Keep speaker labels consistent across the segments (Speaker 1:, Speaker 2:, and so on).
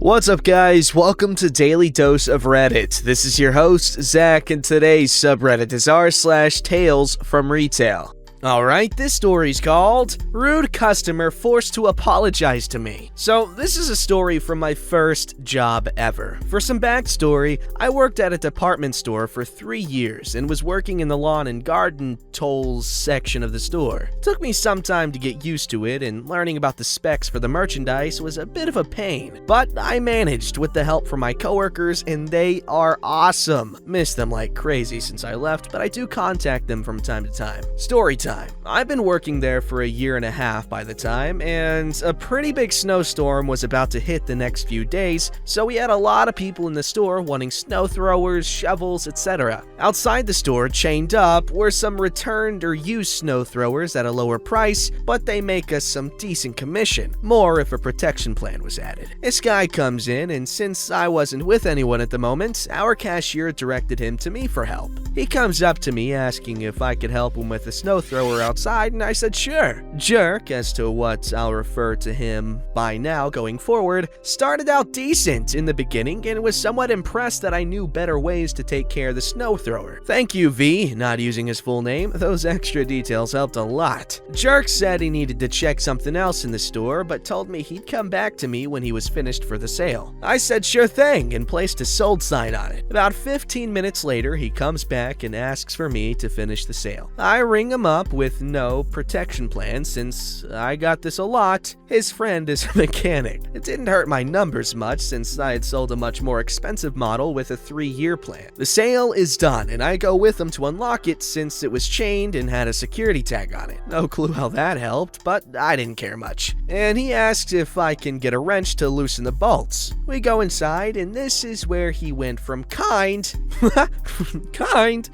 Speaker 1: What's up, guys? Welcome to Daily Dose of Reddit. This is your host, Zach, and today's subreddit is r/TalesFromRetail. Alright, this story's called Rude Customer Forced to Apologize to Me. So, this is a story from my first job ever. For some backstory, I worked at a department store for 3 years and was working in the lawn and garden tools section of the store. It took me some time to get used to it, and learning about the specs for the merchandise was a bit of a pain. But I managed with the help from my coworkers, and they are awesome. Miss them like crazy since I left, but I do contact them from time to time. Story time. I've been working there for a year and a half by the time, and a pretty big snowstorm was about to hit the next few days, so we had a lot of people in the store wanting snow throwers, shovels, etc. Outside the store, chained up, were some returned or used snow throwers at a lower price, but they make us some decent commission, more if a protection plan was added. This guy comes in, and since I wasn't with anyone at the moment, our cashier directed him to me for help. He comes up to me asking if I could help him with a snow thrower outside, and I said sure. Jerk, as to what I'll refer to him by now going forward, started out decent in the beginning and was somewhat impressed that I knew better ways to take care of the snow thrower. Thank you, V, not using his full name. Those extra details helped a lot. Jerk said he needed to check something else in the store, but told me he'd come back to me when he was finished for the sale. I said sure thing and placed a sold sign on it. About 15 minutes later, he comes back and asks for me to finish the sale. I ring him up with no protection plan since I got this a lot. His friend is a mechanic. It didn't hurt my numbers much since I had sold a much more expensive model with a 3-year plan. The sale is done and I go with him to unlock it since it was chained and had a security tag on it. No clue how that helped, but I didn't care much. And he asks if I can get a wrench to loosen the bolts. We go inside and this is where he went from kind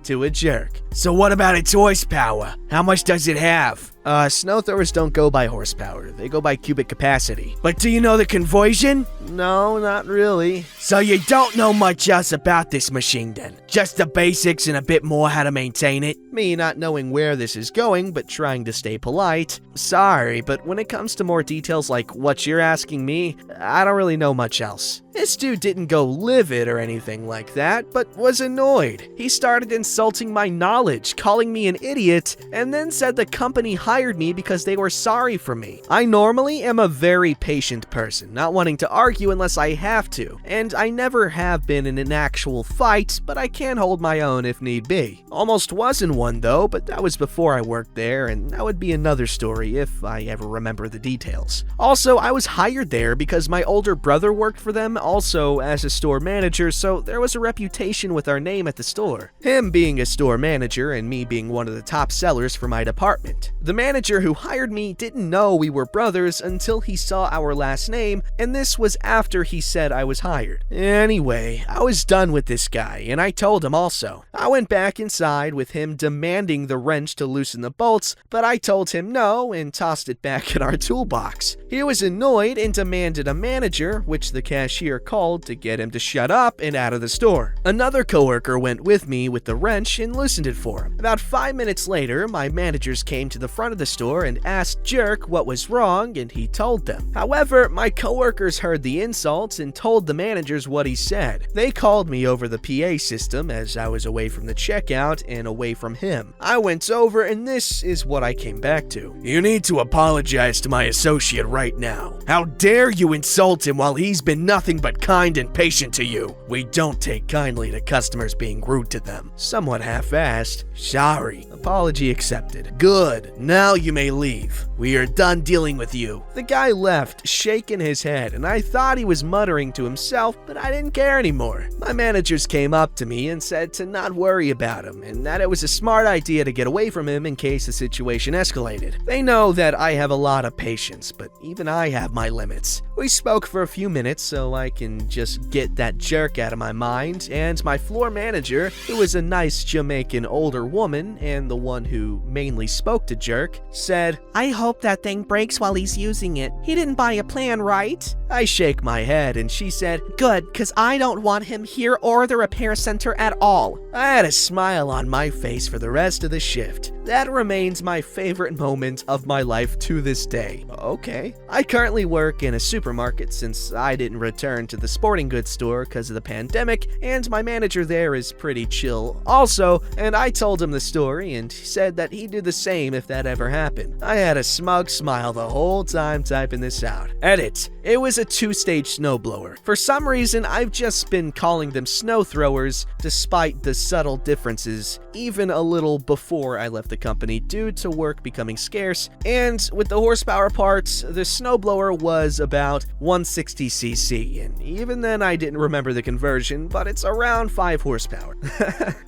Speaker 1: to a jerk.
Speaker 2: So what about its horsepower? How much does it have?
Speaker 1: Snow throwers don't go by horsepower. They go by cubic capacity.
Speaker 2: But do you know the conversion?
Speaker 1: No, not really.
Speaker 2: So you don't know much else about this machine then? Just the basics and a bit more how to maintain it?
Speaker 1: Me not knowing where this is going, but trying to stay polite. Sorry, but when it comes to more details like what you're asking me, I don't really know much else. This dude didn't go livid or anything like that, but was annoyed. He started insulting my knowledge, calling me an idiot, and then said the company hired me because they were sorry for me. I normally am a very patient person, not wanting to argue unless I have to, and I never have been in an actual fight, but I can hold my own if need be. Almost was in one though, but that was before I worked there, and that would be another story if I ever remember the details. Also, I was hired there because my older brother worked for them also as a store manager, so there was a reputation with our name at the store. Him being a store manager and me being one of the top sellers for my department. The manager who hired me didn't know we were brothers until he saw our last name, and this was after he said I was hired. Anyway, I was done with this guy, and I told him also. I went back inside with him demanding the wrench to loosen the bolts, but I told him no and tossed it back in our toolbox. He was annoyed and demanded a manager, which the cashier called to get him to shut up and out of the store. Another coworker went with me with the wrench and loosened it for him. About 5 minutes later, my managers came to the front of the store and asked Jerk what was wrong, and he told them. However, my coworkers heard the insults and told the managers what he said. They called me over the PA system as I was away from the checkout and away from him. I went over and this is what I came back to.
Speaker 2: You need to apologize to my associate right now. How dare you insult him while he's been nothing but kind and patient to you?
Speaker 1: We don't take kindly to customers being rude to them. Somewhat half-assed.
Speaker 2: Sorry.
Speaker 1: Apology accepted.
Speaker 2: Good. Now you may leave. We are done dealing with you.
Speaker 1: The guy left, shaking his head, and I thought he was muttering to himself, but I didn't care anymore. My managers came up to me and said to not worry about him, and that it was a smart idea to get away from him in case the situation escalated. They know that I have a lot of patience, but even I have my limits. We spoke for a few minutes so I can just get that jerk out of my mind, and my floor manager, who was a nice Jamaican older woman and the one who mainly spoke to Jerk, said,
Speaker 3: I hope that thing breaks while he's using it. He didn't buy a plan, right?
Speaker 1: I shake my head and she said,
Speaker 3: Good, cause I don't want him here or the repair center at all.
Speaker 1: I had a smile on my face for the rest of the shift. That remains my favorite moment of my life to this day. Okay. I currently work in a supermarket supermarket since I didn't return to the sporting goods store because of the pandemic, and my manager there is pretty chill also, and I told him the story and he said that he'd do the same if that ever happened. I had a smug smile the whole time typing this out. Edit. It was a 2-stage snowblower. For some reason, I've just been calling them snow throwers despite the subtle differences, even a little before I left the company due to work becoming scarce, and with the horsepower parts, the snowblower was about 160cc, and even then I didn't remember the conversion, but it's around 5 horsepower.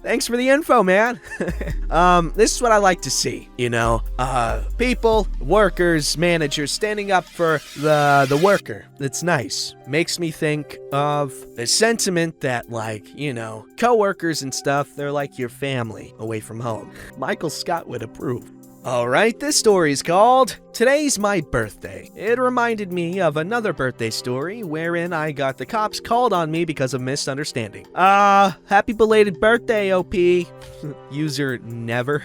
Speaker 1: Thanks for the info, man. This is what I like to see, people, workers, managers standing up for the worker. It's nice. Makes me think of the sentiment that, coworkers and stuff, they're like your family away from home. Michael Scott would approve. Alright, this story's called Today's My Birthday. It reminded me of another birthday story wherein I got the cops called on me because of misunderstanding. Happy belated birthday, OP. User never.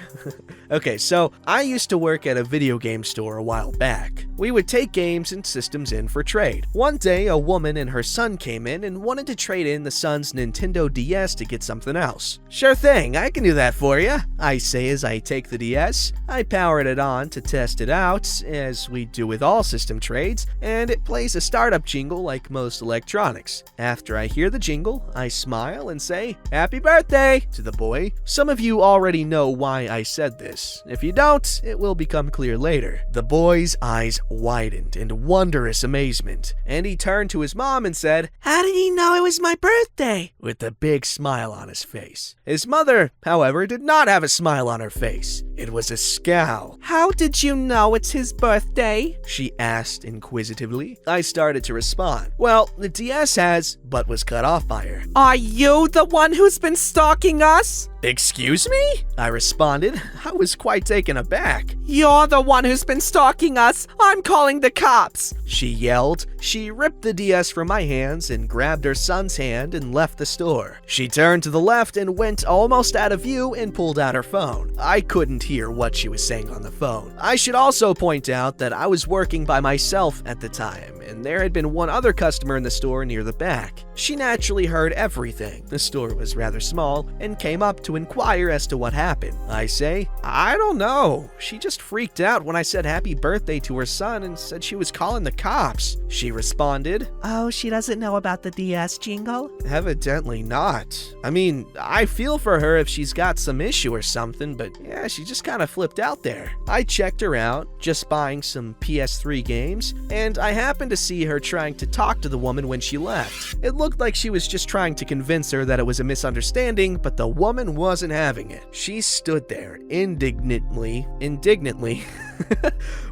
Speaker 1: Okay, so I used to work at a video game store a while back. We would take games and systems in for trade. One day, a woman and her son came in and wanted to trade in the son's Nintendo DS to get something else. Sure thing, I can do that for you, I say as I take the DS. I powered it on to test it out, as we do with all system trades, and it plays a startup jingle like most electronics. After I hear the jingle, I smile and say, "Happy birthday!" to the boy. Some of you already know why I said this. If you don't, it will become clear later. The boy's eyes widened in wondrous amazement, and he turned to his mom and said,
Speaker 3: How did he know it was my birthday?
Speaker 1: with a big smile on his face. His mother, however, did not have a smile on her face. It was a scowl.
Speaker 3: How did you know it's his birthday?
Speaker 1: She asked inquisitively. I started to respond. Well, the DS has, but was cut off by her.
Speaker 3: Are you the one who's been stalking us?
Speaker 1: Excuse me? I responded. I was quite taken aback.
Speaker 3: You're the one who's been stalking us. I'm calling the cops.
Speaker 1: She yelled. She ripped the DS from my hands and grabbed her son's hand and left the store. She turned to the left and went almost out of view and pulled out her phone. I couldn't hear what she was saying on the phone. I should also point out that I was working by myself at the time, and there had been one other customer in the store near the back. She naturally heard everything. The store was rather small and came up to inquire as to what happened. I say, I don't know. She just freaked out when I said happy birthday to her son and said she was calling the cops. She responded,
Speaker 3: Oh, she doesn't know about the DS jingle?
Speaker 1: Evidently not. I mean, I feel for her if she's got some issue or something, but yeah, she just kind of flipped out there. I checked her out, just buying some PS3 games, and I happened to see her trying to talk to the woman when she left. It looked like she was just trying to convince her that it was a misunderstanding, but the woman wasn't having it. She stood there indignantly,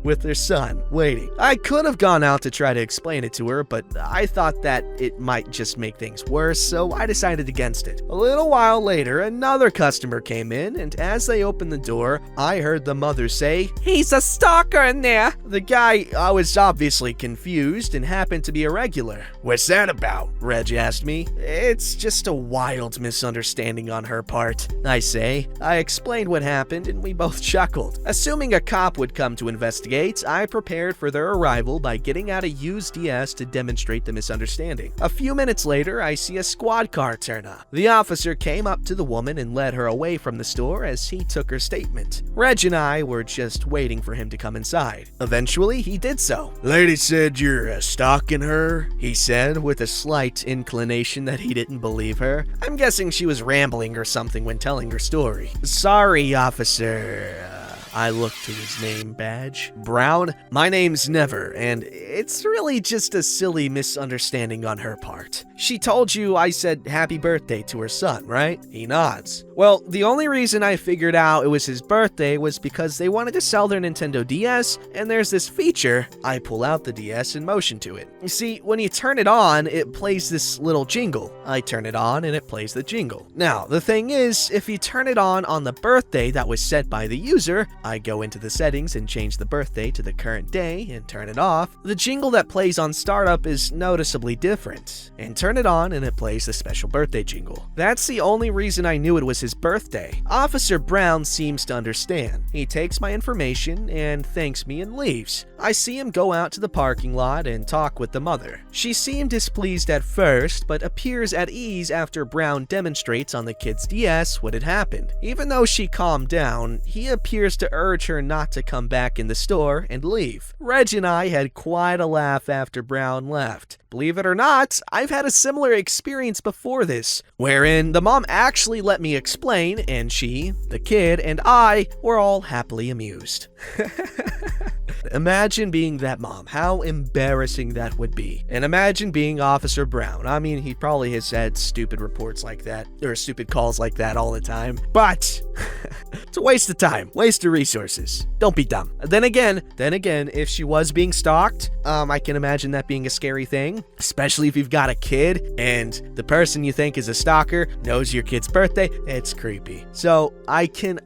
Speaker 1: with her son, waiting. I could have gone out to try to explain it to her, but I thought that it might just make things worse, so I decided against it. A little while later, another customer came in, and as they opened the door, I heard the mother say,
Speaker 3: He's a stalker in there.
Speaker 1: The guy was obviously confused and happened to be a regular. What's that about? Reg asked me. It's just a wild misunderstanding on her part, I say. I explained what happened and we both chuckled. Assuming a cop would come to investigate, I prepared for their arrival by getting out a used DS to demonstrate the misunderstanding. A few minutes later, I see a squad car turn up. The officer came up to the woman and led her away from the store as he took her statement. Reg and I were just waiting for him to come inside. Eventually, he did so. Lady said you're stalking her, he said with a slight inclination that he didn't believe her. I'm guessing she was rambling or something when telling her story. Sorry, officer. I looked to his name badge. Brown? My name's Never, and it's really just a silly misunderstanding on her part. She told you I said happy birthday to her son, right? He nods. Well, the only reason I figured out it was his birthday was because they wanted to sell their Nintendo DS, and there's this feature. I pull out the DS and motion to it. You see, when you turn it on, it plays this little jingle. I turn it on and it plays the jingle. Now, the thing is, if you turn it on the birthday that was set by the user, I go into the settings and change the birthday to the current day and turn it off. The jingle that plays on startup is noticeably different, and turn it on and it plays the special birthday jingle. That's the only reason I knew it was his birthday. Officer Brown seems to understand. He takes my information and thanks me and leaves. I see him go out to the parking lot and talk with the mother. She seemed displeased at first, but appears at ease after Brown demonstrates on the kid's DS what had happened. Even though she calmed down, he appears to urge her not to come back in the store and leave. Reg and I had quite a laugh after Brown left. Believe it or not, I've had a similar experience before this, wherein the mom actually let me explain, and she, the kid, and I were all happily amused. Imagine being that mom, how embarrassing that would be. And imagine being Officer Brown. I mean, he probably has had stupid reports like that, or stupid calls like that all the time, but it's a waste of time, waste of resources. Don't be dumb. Then again, if she was being stalked, I can imagine that being a scary thing, especially if you've got a kid and the person you think is a stalker knows your kid's birthday. It's creepy. So I can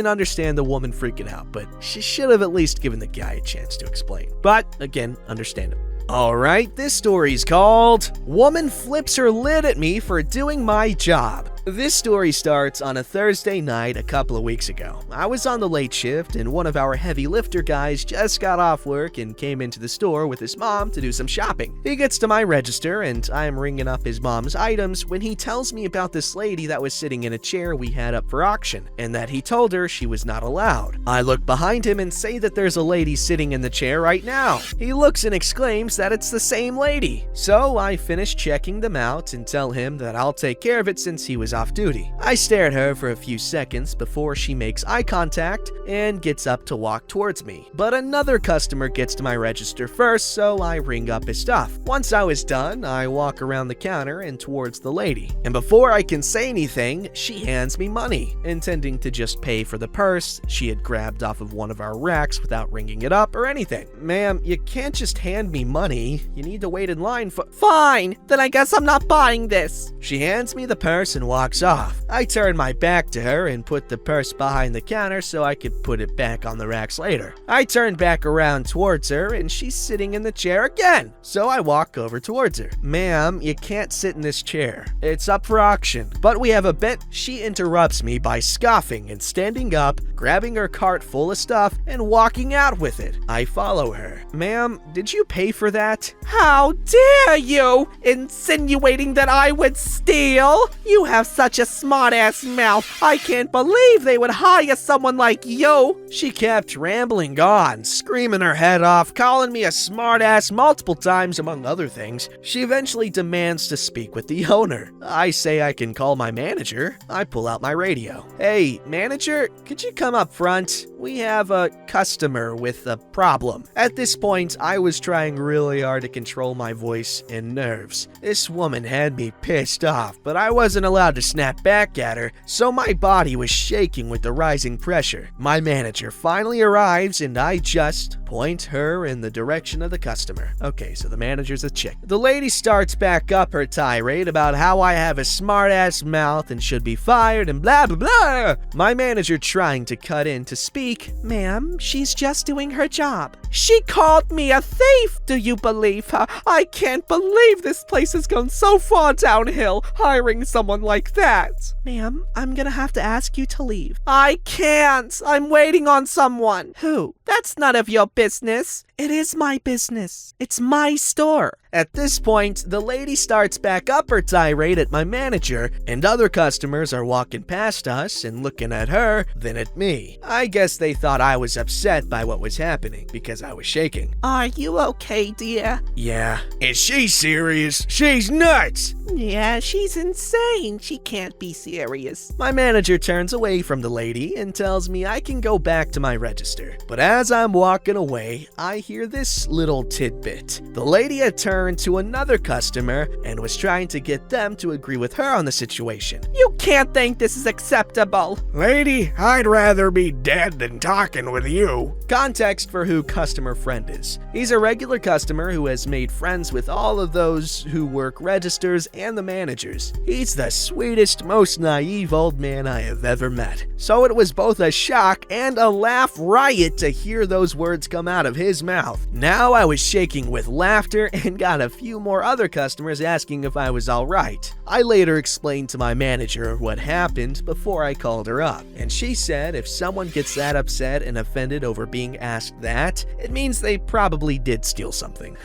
Speaker 1: understand the woman freaking out, but she should have at least given the guy a chance to explain. But again, understandable. Alright, this story's called Woman Flips Her Lid at Me for Doing My Job. This story starts on a Thursday night a couple of weeks ago. I was on the late shift and one of our heavy lifter guys just got off work and came into the store with his mom to do some shopping. He gets to my register and I'm ringing up his mom's items when he tells me about this lady that was sitting in a chair we had up for auction and that he told her she was not allowed. I look behind him and say that there's a lady sitting in the chair right now. He looks and exclaims that it's the same lady. So I finish checking them out and tell him that I'll take care of it since he was off duty. I stare at her for a few seconds before she makes eye contact and gets up to walk towards me. But another customer gets to my register first, so I ring up his stuff. Once I was done, I walk around the counter and towards the lady. And before I can say anything, she hands me money, intending to just pay for the purse she had grabbed off of one of our racks without ringing it up or anything. Ma'am, you can't just hand me money. You need to wait in line for—
Speaker 3: Fine, then I guess I'm not buying this.
Speaker 1: She hands me the purse and walks off. I turn my back to her and put the purse behind the counter so I could put it back on the racks later. I turn back around towards her and she's sitting in the chair again. So I walk over towards her. Ma'am, you can't sit in this chair. It's up for auction. But we have a bet. She interrupts me by scoffing and standing up, grabbing her cart full of stuff and walking out with it. I follow her. Ma'am, did you pay for that?
Speaker 3: How dare you, insinuating that I would steal? You have such a smart-ass mouth. I can't believe they would hire someone like you.
Speaker 1: She kept rambling on, screaming her head off, calling me a smart-ass multiple times among other things. She eventually demands to speak with the owner. I say I can call my manager. I pull out my radio. Hey, manager, could you come up front? We have a customer with a problem. At this point, I was trying really hard to control my voice and nerves. This woman had me pissed off, but I wasn't allowed to snap back at her, so my body was shaking with the rising pressure. My manager finally arrives and I just point her in the direction of the customer. Okay, so the manager's a chick. The lady starts back up her tirade about how I have a smart-ass mouth and should be fired and blah blah blah. My manager trying to cut in to speak.
Speaker 3: Ma'am, she's just doing her job. She called me a thief. Do you believe her? I can't believe this place has gone so far downhill, hiring someone like that. Ma'am, I'm gonna have to ask you to leave. I can't. I'm waiting on someone. Who? That's none of your business. It is my business. It's my store.
Speaker 1: At this point, the lady starts back up her tirade at my manager, and other customers are walking past us and looking at her, then at me. I guess they thought I was upset by what was happening because I was shaking.
Speaker 3: Are you okay, dear?
Speaker 1: Yeah.
Speaker 2: Is she serious? She's nuts!
Speaker 3: Yeah, she's insane. She can't be serious.
Speaker 1: My manager turns away from the lady and tells me I can go back to my register. But as I'm walking away, I hear this little tidbit. The lady had turned to another customer and was trying to get them to agree with her on the situation.
Speaker 3: You can't think this is acceptable.
Speaker 2: Lady, I'd rather be dead than talking with you.
Speaker 1: Context for who customer friend is. He's a regular customer who has made friends with all of those who work registers and the managers. He's the sweetest, most naive old man I have ever met. So it was both a shock and a laugh riot to hear those words come out of his mouth. Now I was shaking with laughter and got a few more other customers asking if I was alright. I later explained to my manager what happened before I called her up, and she said if someone gets that upset and offended over being asked that, it means they probably did steal something.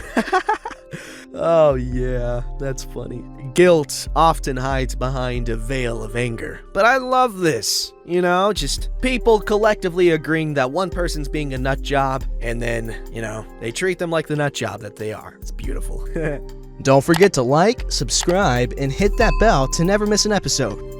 Speaker 1: Oh yeah, that's funny. Guilt often hides behind a veil of anger. But I love this. You know, just people collectively agreeing that one person's being a nut job, and then, they treat them like the nut job that they are. It's beautiful.
Speaker 4: Don't forget to like, subscribe, and hit that bell to never miss an episode.